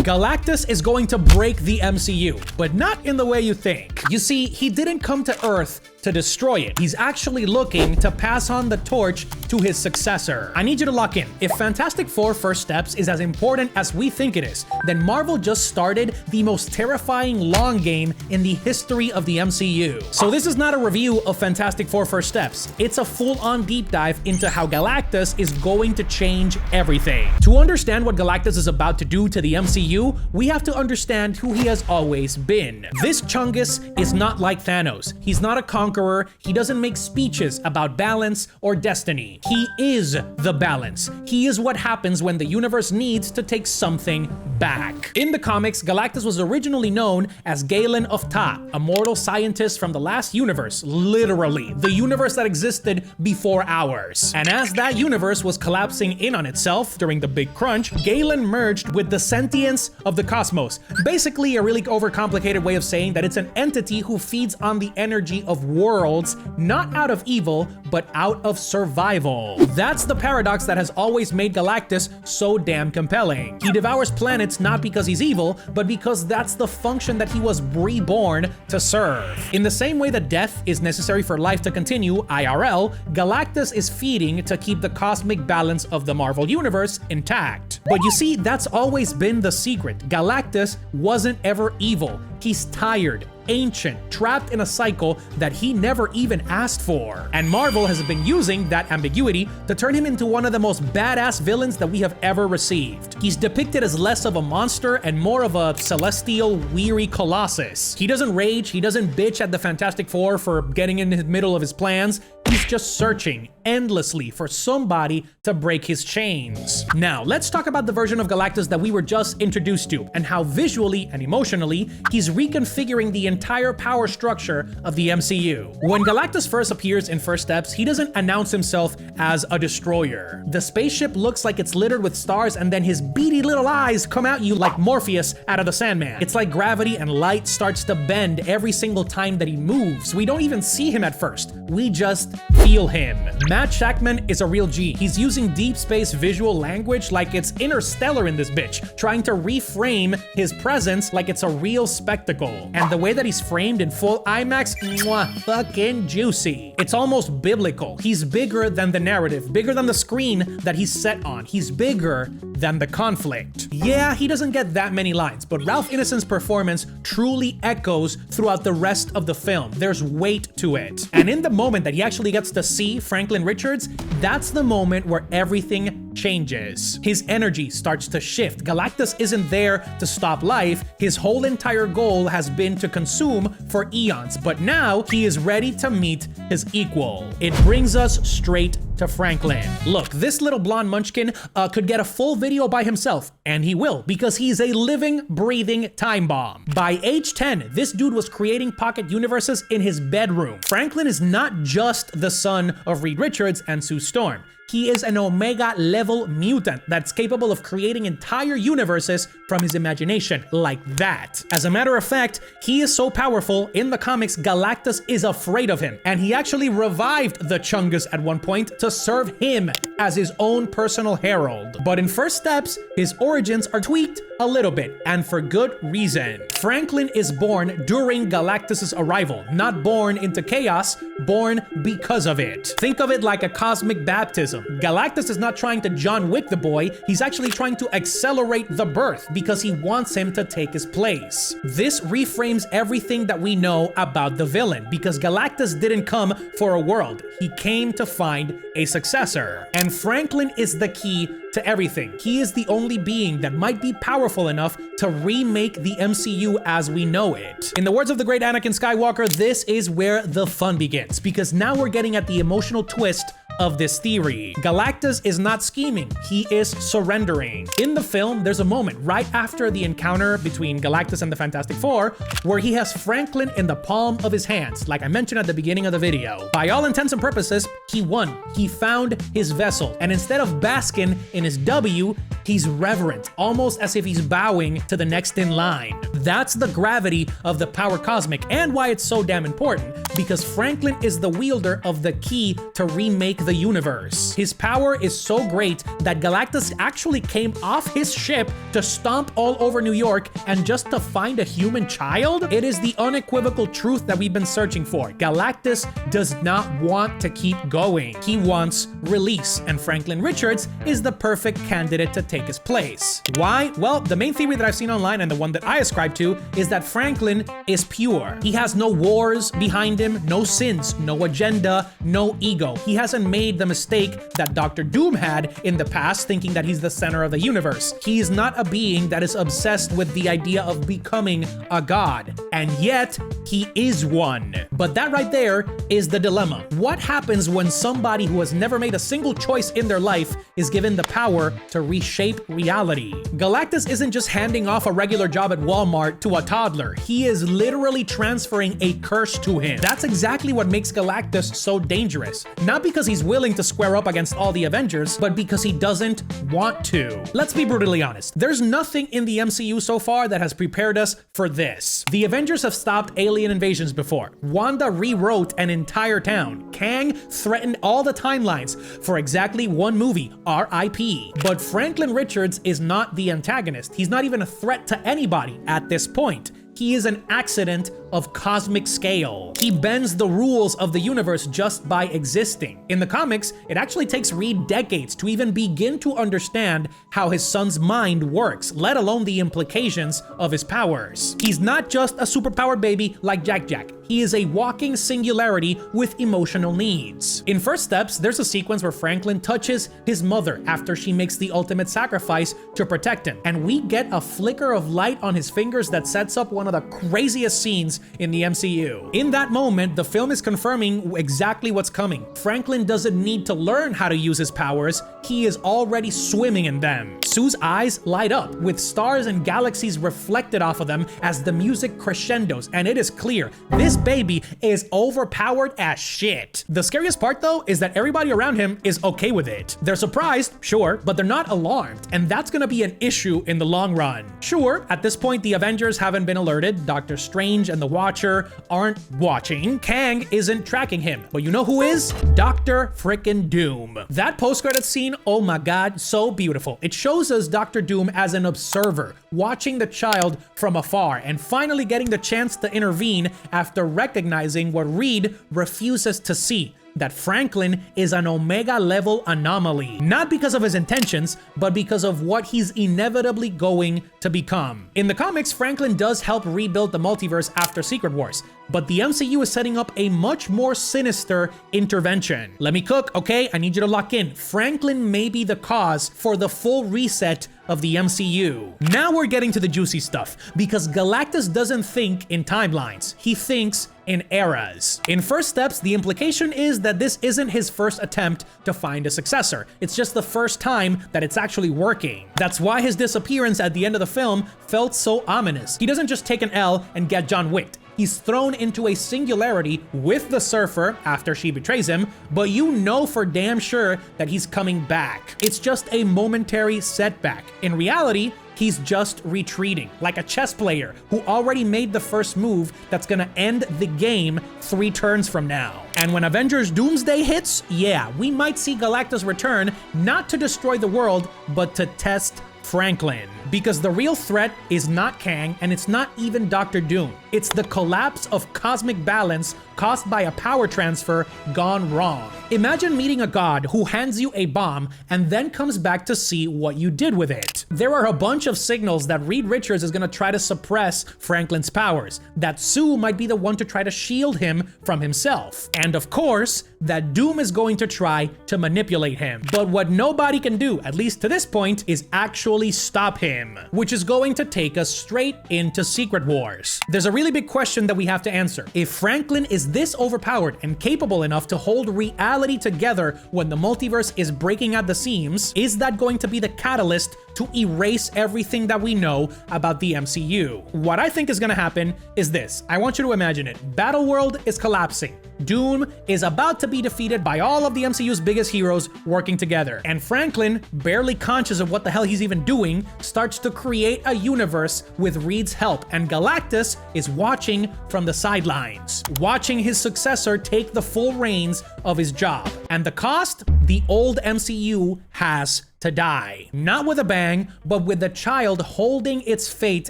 Galactus is going to break the MCU, but not in the way you think. You see, he didn't come to Earth to destroy it. He's actually looking to pass on the torch to his successor. I need you to lock in. If Fantastic Four First Steps is as important as we think it is, then Marvel just started the most terrifying long game in the history of the MCU. So this is not a review of Fantastic Four First Steps. It's a full-on deep dive into how Galactus is going to change everything. To understand what Galactus is about to do to the MCU, we have to understand who he has always been. This Chungus is not like Thanos. He's not a conqueror. He doesn't make speeches about balance or destiny. He is the balance. He is what happens when the universe needs to take something back. In the comics, Galactus was originally known as Galan of Taa, a mortal scientist from the last universe, literally, the universe that existed before ours. And as that universe was collapsing in on itself during the Big Crunch, Galan merged with the sentience of the cosmos. Basically, a really overcomplicated way of saying that it's an entity who feeds on the energy of worlds, not out of evil, but out of survival. That's the paradox that has always made Galactus so damn compelling. He devours planets not because he's evil, but because that's the function that he was reborn to serve. In the same way that death is necessary for life to continue, IRL, Galactus is feeding to keep the cosmic balance of the Marvel Universe intact. But you see, that's always been the secret. Galactus wasn't ever evil. He's tired, ancient, trapped in a cycle that he never even asked for. And Marvel has been using that ambiguity to turn him into one of the most badass villains that we have ever received. He's depicted as less of a monster and more of a celestial, weary colossus. He doesn't rage, he doesn't bitch at the Fantastic Four for getting in the middle of his plans. He's just searching endlessly for somebody to break his chains. Now, let's talk about the version of Galactus that we were just introduced to and how visually and emotionally he's reconfiguring the entire power structure of the MCU. When Galactus first appears in First Steps, he doesn't announce himself as a destroyer. The spaceship looks like it's littered with stars and then his beady little eyes come at you like Morpheus out of the Sandman. It's like gravity and light starts to bend every single time that he moves. We don't even see him at first. We just feel him. Matt Shakman is a real G. He's using deep space visual language like it's interstellar in this bitch, trying to reframe his presence like it's a real spectacle. And the way that he's framed in full IMAX, mwah, fucking juicy. It's almost biblical. He's bigger than the narrative, bigger than the screen that he's set on. He's bigger than the conflict. Yeah, he doesn't get that many lines, but Ralph Ineson's performance truly echoes throughout the rest of the film. There's weight to it. And in the moment that he actually gets to see Franklin Richards, that's the moment where everything changes. His energy starts to shift. Galactus isn't there to stop life. His whole entire goal has been to consume for eons, but now he is ready to meet his equal. It brings us straight to Franklin. Look, this little blonde munchkin could get a full video by himself, and he will, because he's a living, breathing time bomb. By age 10, this dude was creating pocket universes in his bedroom. Franklin is not just the son of Reed Richards and Sue Storm. He is an Omega level mutant that's capable of creating entire universes from his imagination like that. As a matter of fact, he is so powerful, in the comics, Galactus is afraid of him, and he actually revived the Chungus at one point to serve him as his own personal herald. But in First Steps, his origins are tweaked a little bit, and for good reason. Franklin is born during Galactus's arrival, not born into chaos, born because of it. Think of it like a cosmic baptism. Galactus is not trying to John Wick the boy, he's actually trying to accelerate the birth because he wants him to take his place. This reframes everything that we know about the villain, because Galactus didn't come for a world, he came to find a successor. And Franklin is the key to everything. He is the only being that might be powerful enough to remake the MCU as we know it. In the words of the great Anakin Skywalker, this is where the fun begins, because now we're getting at the emotional twist of this theory. Galactus is not scheming, he is surrendering. In the film, there's a moment right after the encounter between Galactus and the Fantastic Four where he has Franklin in the palm of his hands, like I mentioned at the beginning of the video. By all intents and purposes, he won. He found his vessel, and instead of basking in his W, he's reverent, almost as if he's bowing to the next in line. That's the gravity of the power cosmic, and why it's so damn important, because Franklin is the wielder of the key to remake the the universe. His power is so great that Galactus actually came off his ship to stomp all over New York and just to find a human child? It is the unequivocal truth that we've been searching for. Galactus does not want to keep going. He wants release, and Franklin Richards is the perfect candidate to take his place. Why? Well, the main theory that I've seen online and the one that I ascribe to is that Franklin is pure. He has no wars behind him, no sins, no agenda, no ego. He hasn't made the mistake that Dr. Doom had in the past, thinking that he's the center of the universe. He is not a being that is obsessed with the idea of becoming a god, and yet he is one. But that right there is the dilemma. What happens when somebody who has never made a single choice in their life is given the power to reshape reality? Galactus isn't just handing off a regular job at Walmart to a toddler. He is literally transferring a curse to him. That's exactly what makes Galactus so dangerous. Not because he's willing to square up against all the Avengers, but because he doesn't want to. Let's be brutally honest. There's nothing in the MCU so far that has prepared us for this. The Avengers have stopped alien invasions before. Wanda rewrote an entire town. Kang threatened all the timelines for exactly one movie, R.I.P. But Franklin Richards is not the antagonist. He's not even a threat to anybody at this point. He is an accident of cosmic scale. He bends the rules of the universe just by existing. In the comics, it actually takes Reed decades to even begin to understand how his son's mind works, let alone the implications of his powers. He's not just a superpowered baby like Jack Jack. He is a walking singularity with emotional needs. In First Steps, there's a sequence where Franklin touches his mother after she makes the ultimate sacrifice to protect him, and we get a flicker of light on his fingers that sets up one of the craziest scenes in the MCU. In that moment, the film is confirming exactly what's coming. Franklin doesn't need to learn how to use his powers. He is already swimming in them. Sue's eyes light up with stars and galaxies reflected off of them as the music crescendos, and it is clear this baby is overpowered as shit. The scariest part though is that everybody around him is okay with it. They're surprised, sure, but they're not alarmed, and that's gonna be an issue in the long run. Sure, at this point the Avengers haven't been alerted. Doctor Strange and the Watcher aren't watching. Kang isn't tracking him, but you know who is? Dr. Frickin' Doom. That post-credit scene, oh my god, so beautiful. It shows us Dr. Doom as an observer, watching the child from afar and finally getting the chance to intervene after recognizing what Reed refuses to see, that Franklin is an Omega level anomaly, not because of his intentions, but because of what he's inevitably going to become. In the comics, Franklin does help rebuild the multiverse after Secret Wars, but the MCU is setting up a much more sinister intervention. Let me cook, okay? I need you to lock in. Franklin may be the cause for the full reset of the MCU. Now we're getting to the juicy stuff, because Galactus doesn't think in timelines. He thinks in eras. In First Steps, the implication is that this isn't his first attempt to find a successor. It's just the first time that it's actually working. That's why his disappearance at the end of the film felt so ominous. He doesn't just take an L and get John Wicked. He's thrown into a singularity with the Surfer after she betrays him, but you know for damn sure that he's coming back. It's just a momentary setback. In reality, he's just retreating, like a chess player who already made the first move that's gonna end the game 3 turns from now. And when Avengers Doomsday hits, yeah, we might see Galactus return, not to destroy the world, but to test Franklin. Because the real threat is not Kang, and it's not even Dr. Doom. It's the collapse of cosmic balance caused by a power transfer gone wrong. Imagine meeting a god who hands you a bomb and then comes back to see what you did with it. There are a bunch of signals that Reed Richards is gonna try to suppress Franklin's powers, that Sue might be the one to try to shield him from himself, and of course, that Doom is going to try to manipulate him. But what nobody can do, at least to this point, is actually stop him, which is going to take us straight into Secret Wars. There's a really big question that we have to answer. If Franklin is this overpowered and capable enough to hold reality together when the multiverse is breaking at the seams, is that going to be the catalyst to erase everything that we know about the MCU? What I think is gonna happen is this. I want you to imagine it. Battleworld is collapsing. Doom is about to be defeated by all of the MCU's biggest heroes working together. And Franklin, barely conscious of what the hell he's even doing, starts to create a universe with Reed's help, and Galactus is watching from the sidelines, watching his successor take the full reins of his job. And the cost? The old MCU has to die. Not with a bang, but with the child holding its fate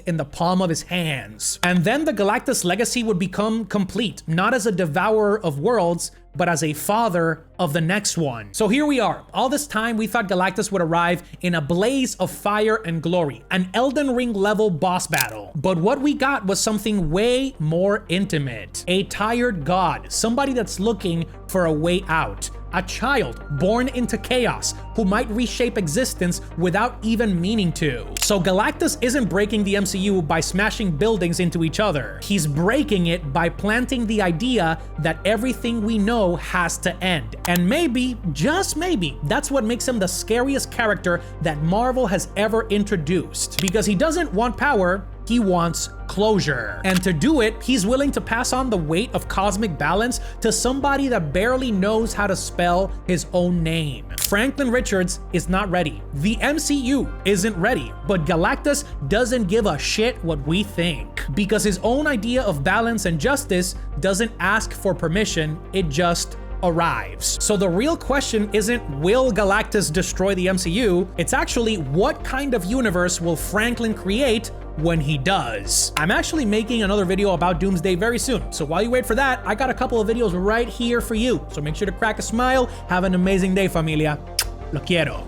in the palm of his hands. And then the Galactus legacy would become complete, not as a devourer of worlds, but as a father of the next one. So here we are. All this time, we thought Galactus would arrive in a blaze of fire and glory, an Elden Ring level boss battle. But what we got was something way more intimate. A tired god, somebody that's looking for a way out. A child born into chaos who might reshape existence without even meaning to. So Galactus isn't breaking the MCU by smashing buildings into each other. He's breaking it by planting the idea that everything we know has to end. And maybe, just maybe, that's what makes him the scariest character that Marvel has ever introduced. Because he doesn't want power, he wants closure. And to do it, he's willing to pass on the weight of cosmic balance to somebody that barely knows how to spell his own name. Franklin Richards is not ready. The MCU isn't ready, but Galactus doesn't give a shit what we think. Because his own idea of balance and justice doesn't ask for permission, it just arrives. So the real question isn't, will Galactus destroy the MCU? It's actually, what kind of universe will Franklin create when he does? I'm actually making another video about Doomsday very soon, so while you wait for that, I got a couple of videos right here for you. So make sure to crack a smile. Have an amazing day, familia. Lo quiero.